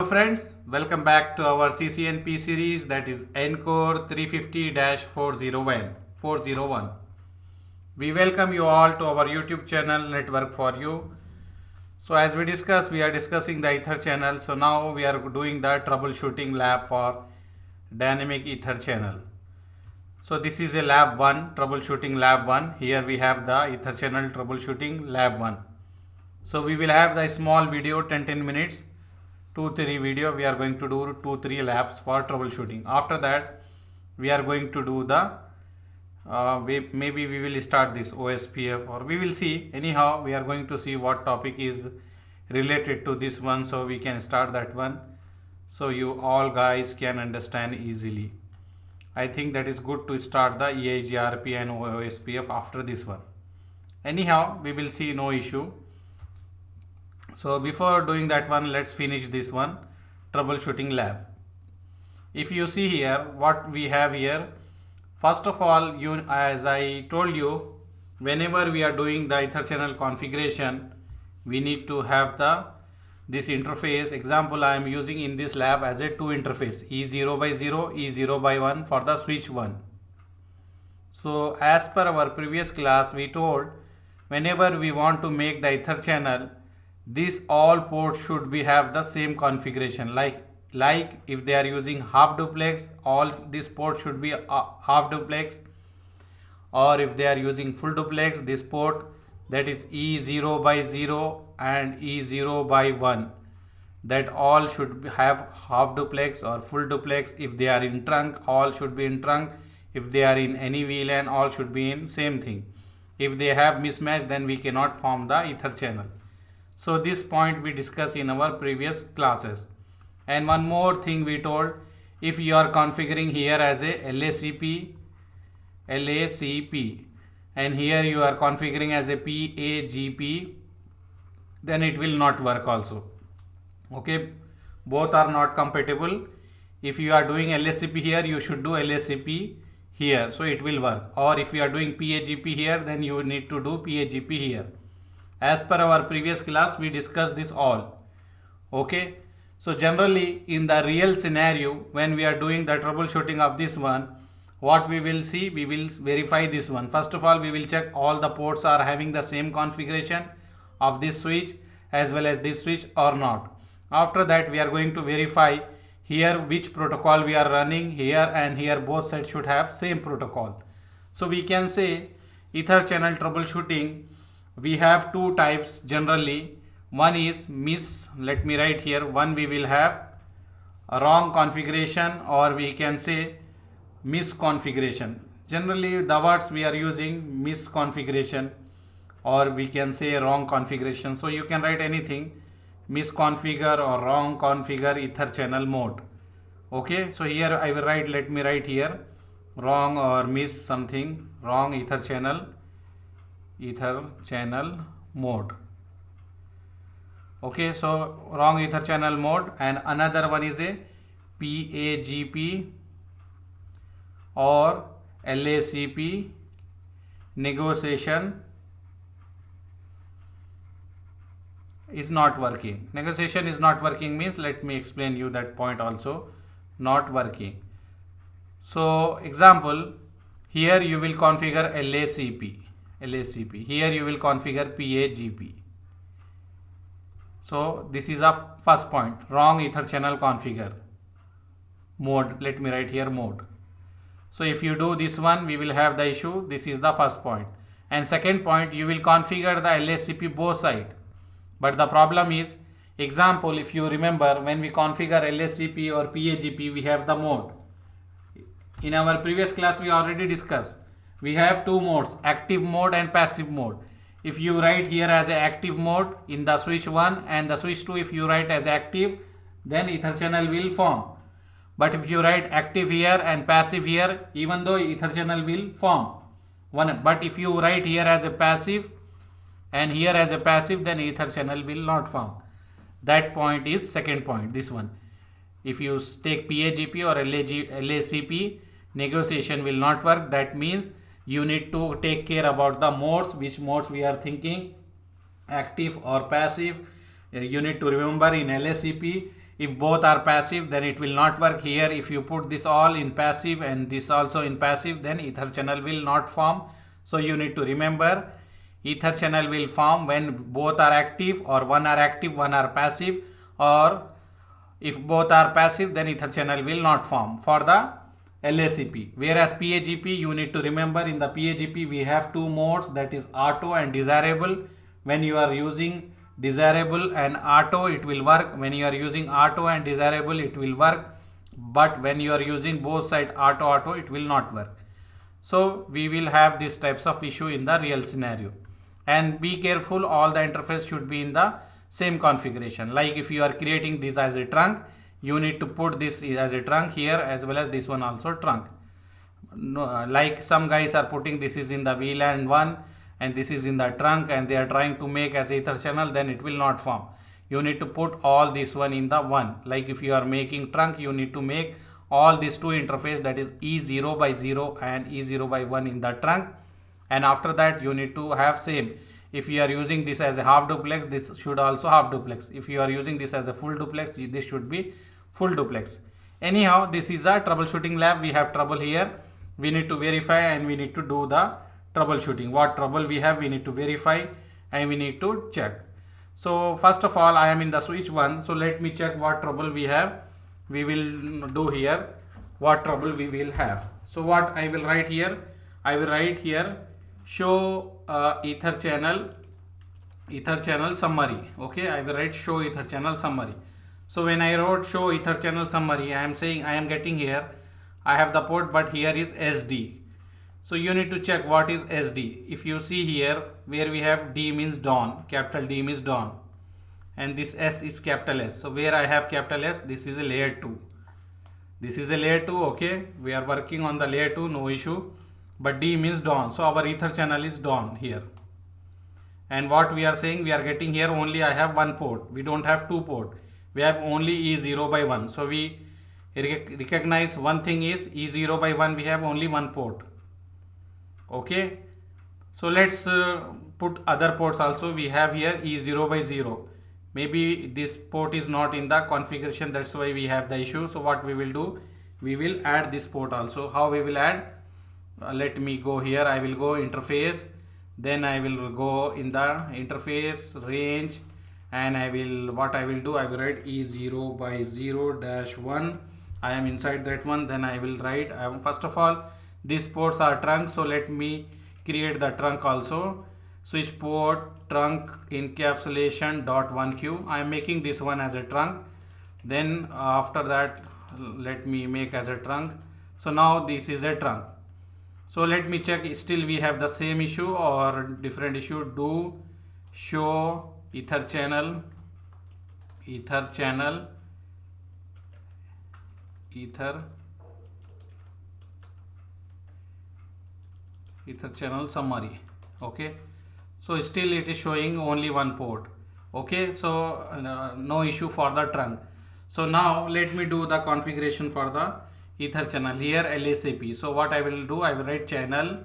Friends, welcome back to our CCNP series, that is NCore 350-401. We welcome you all to our YouTube channel Network for You. So as we discussed, we are discussing the Ether channel. So now we are doing the troubleshooting lab for dynamic Ether channel. So this is a lab 1, troubleshooting lab 1. Here we have the Ether channel troubleshooting lab 1. So we will have the small video 10 minutes, 2-3 video. We are going to do 2-3 labs for troubleshooting. After that we are going to do the maybe we will start this OSPF, or we will see. Anyhow, we are going to see what topic is related to this one, so we can start that one, so you all guys can understand easily. I think that is good to start the EIGRP and OSPF after this one. Anyhow, we will see, no issue. So before doing that one, let's finish this one, troubleshooting lab. If you see here, what we have here, first of all, as I told you, whenever we are doing the Ether channel configuration, we need to have this interface. Example, I am using in this lab as a 2 interface, E0 by 0, E0 by 1 for the switch 1. So as per our previous class, we told whenever we want to make the Ether channel, these all ports should have the same configuration. Like if they are using half duplex, all these ports should be half duplex, or if they are using full duplex, this port, that is E0 by 0 and E0 by 1, that all should have half duplex or full duplex. If they are in trunk, all should be in trunk. If they are in any VLAN, all should be in same thing. If they have mismatch, then we cannot form the Ether channel. So this point we discussed in our previous classes. And one more thing we told, if you are configuring here as a LACP, and here you are configuring as a PAGP, then it will not work also. Okay, both are not compatible. If you are doing LACP here, you should do LACP here, so it will work. Or if you are doing PAGP here, then you need to do PAGP here. As per our previous class, we discussed this all. Okay, so generally in the real scenario, when we are doing the troubleshooting of this one, what we will see, we will verify this one. First of all, we will check all the ports are having the same configuration of this switch as well as this switch or not. After that, we are going to verify here which protocol we are running here, and here both sides should have same protocol. So we can say Ether channel troubleshooting, we have two types generally. One is let me write here, one we will have a wrong configuration, or we can say misconfiguration. Generally the words we are using, misconfiguration, or we can say wrong configuration. So you can write anything, misconfigure or wrong configure Ether channel mode. Okay, so here I will write, let me write here, wrong or miss something, wrong Ether channel mode. Okay, so wrong Ether channel mode. And another one is a PAGP or LACP negotiation is not working. Negotiation is not working means, let me explain you that point also, not working. So example, here you will configure LACP. Here you will configure PAGP. So this is a first point, wrong Ether channel configure mode. Let me write here mode. So if you do this one, we will have the issue. This is the first point. And second point, you will configure the LACP both side. But the problem is, example, if you remember, when we configure LACP or PAGP, we have the mode. In our previous class, we already discussed. We have two modes, active mode and passive mode. If you write here as a active mode in the switch 1 and the switch 2, if you write as active, then Ether channel will form. But if you write active here and passive here, even though Ether channel will form. But if you write here as a passive and here as a passive, then Ether channel will not form. That point is second point, this one. If you take PAGP or LACP, negotiation will not work. That means you need to take care about the modes, which modes we are thinking, active or passive. You need to remember in LACP, If both are passive, then it will not work. Here if you put this all in passive and this also in passive, then ether channel will not form. So you need to remember, ether channel will form when both are active, or one are active, one are passive, or if both are passive, then ether channel will not form for the LACP. Whereas PAGP, you need to remember, in the PAGP we have two modes, that is auto and desirable. When you are using desirable and auto, it will work. When you are using auto and desirable, it will work. But when you are using both side auto, it will not work. So we will have these types of issue in the real scenario. And be careful, all the interface should be in the same configuration. Like if you are creating this as a trunk, you need to put this as a trunk here, as well as this one also trunk. No, like some guys are putting this is in the VLAN 1 and this is in the trunk, and they are trying to make as ether channel, then it will not form. You need to put all this one in the one. Like if you are making trunk, you need to make all these two interface, that is E0 by 0 and E0 by 1 in the trunk. And after that you need to have same. If you are using this as a half duplex, this should also half duplex. If you are using this as a full duplex, this should be full duplex. Anyhow, this is a troubleshooting lab. We have trouble here. We need to verify and we need to do the troubleshooting. What trouble we have, we need to verify and we need to check. So first of all, I am in the switch 1. So let me check what trouble we have. We will do here what trouble we will have. So what I will write here, I will write here show ether channel summary. Okay, I will write show ether channel summary. So when I wrote show ether channel summary, I am saying I am getting here, I have the port, but here is SD. So you need to check what is SD. If you see here where we have D means Dawn, capital D means Dawn, and this S is capital S. So where I have capital S, this is a layer 2. This is a layer 2, okay. We are working on the layer 2, no issue. But D means Dawn. So our ether channel is Dawn here. And what we are saying, we are getting here only I have one port. We don't have two port. We have only E0 by 1. So we recognize one thing is E0 by 1, we have only one port. Okay. So let's put other ports also. We have here E0 by 0. Maybe this port is not in the configuration, that's why we have the issue. So what we will do, we will add this port also. How we will add? Let me go here. I will go interface, then I will go in the interface range, and I will write E0 by 0 dash 1. I am inside that one. Then I will write, first of all, these ports are trunk, so let me create the trunk also. Switch port trunk encapsulation .1q. I am making this one as a trunk. Then after that, let me make as a trunk. So now this is a trunk. So let me check, still we have the same issue or different issue. Do show ether channel summary. Okay, so still it is showing only one port. Okay, so no issue for the trunk. So now let me do the configuration for the ether channel. Here LACP. So what I will do, I will write channel.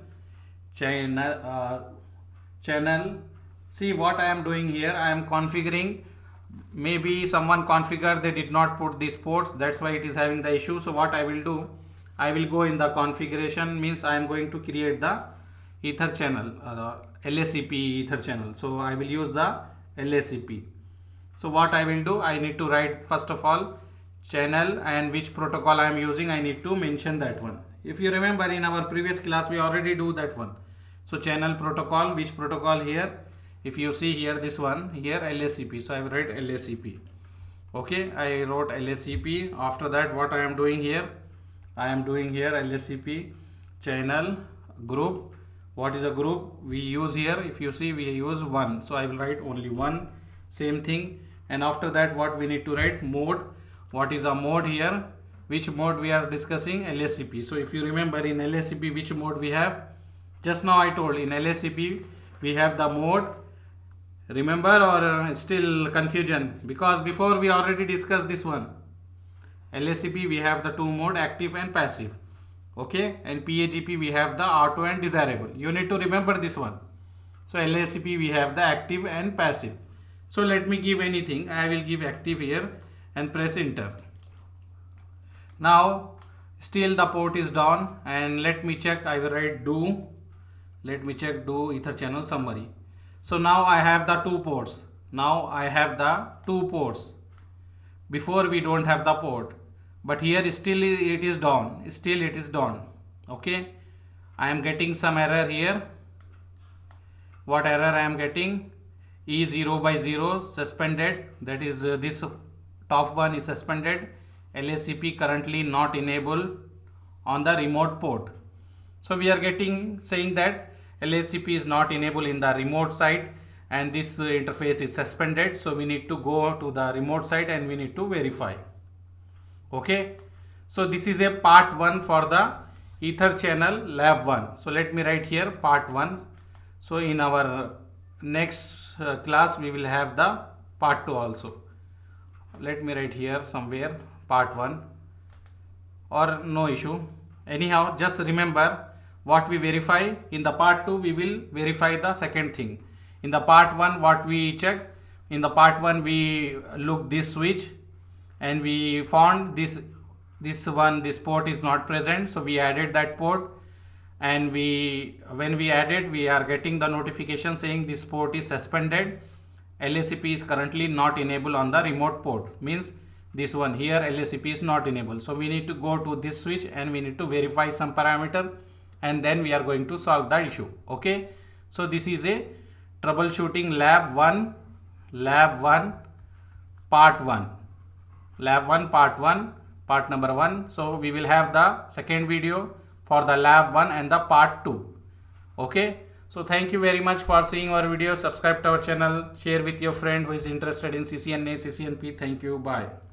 See what I am doing here, I am configuring. Maybe someone configured, they did not put these ports, that's why it is having the issue. So what I will do, I will go in the configuration, means I am going to create the ether channel, LACP ether channel. So I will use the LACP. So what I will do, I need to write first of all channel, and which protocol I am using, I need to mention that one. If you remember, in our previous class we already do that one. So channel protocol, which protocol here, if you see here, this one here, LACP. So I will write LACP. Okay, I wrote LACP. After that, what I am doing here, I am doing here LACP channel group. What is a group we use here? If you see, we use one, so I will write only one, same thing. And after that, what we need to write, mode. What is a mode here? Which mode we are discussing? LACP. So if you remember, in LACP which mode we have, just now I told, in LACP we have the mode. Remember, or still confusion? Because before we already discussed this one. LACP we have the two mode, active and passive. Okay, and PAGP we have the auto and desirable. You need to remember this one. So LACP we have the active and passive. So let me give anything. I will give active here, and press enter. Now still the port is down, and let me check. I will write do. Let me check do ether channel summary. So now I have the two ports. Now I have the two ports. Before we don't have the port, but here still it is down. Still it is down. Okay. I am getting some error here. What error I am getting? E0 by 0 suspended. That is this top one is suspended. LACP currently not enabled on the remote port. So we are getting saying that LACP is not enabled in the remote side, and this interface is suspended. So we need to go to the remote side and we need to verify. Okay. So this is a part 1 for the ether channel lab 1. So let me write here part 1. So in our next class we will have the part 2 also. Let me write here somewhere part 1, or no issue. Anyhow, just remember what we verify. In the part 2 we will verify the second thing. In the part 1 what we check, in the part 1 we look this switch and we found this port is not present, so we added that port, and when we added, we are getting the notification saying this port is suspended. LACP is currently not enabled on the remote port, means this one here LACP is not enabled. So we need to go to this switch and we need to verify some parameter, and then we are going to solve the issue. Okay. So this is a troubleshooting lab 1 part 1, lab 1 part 1, part number 1. So we will have the second video for the lab 1 and the part 2. Okay. So thank you very much for seeing our video. Subscribe to our channel, share with your friend who is interested in CCNA, CCNP. Thank you. Bye.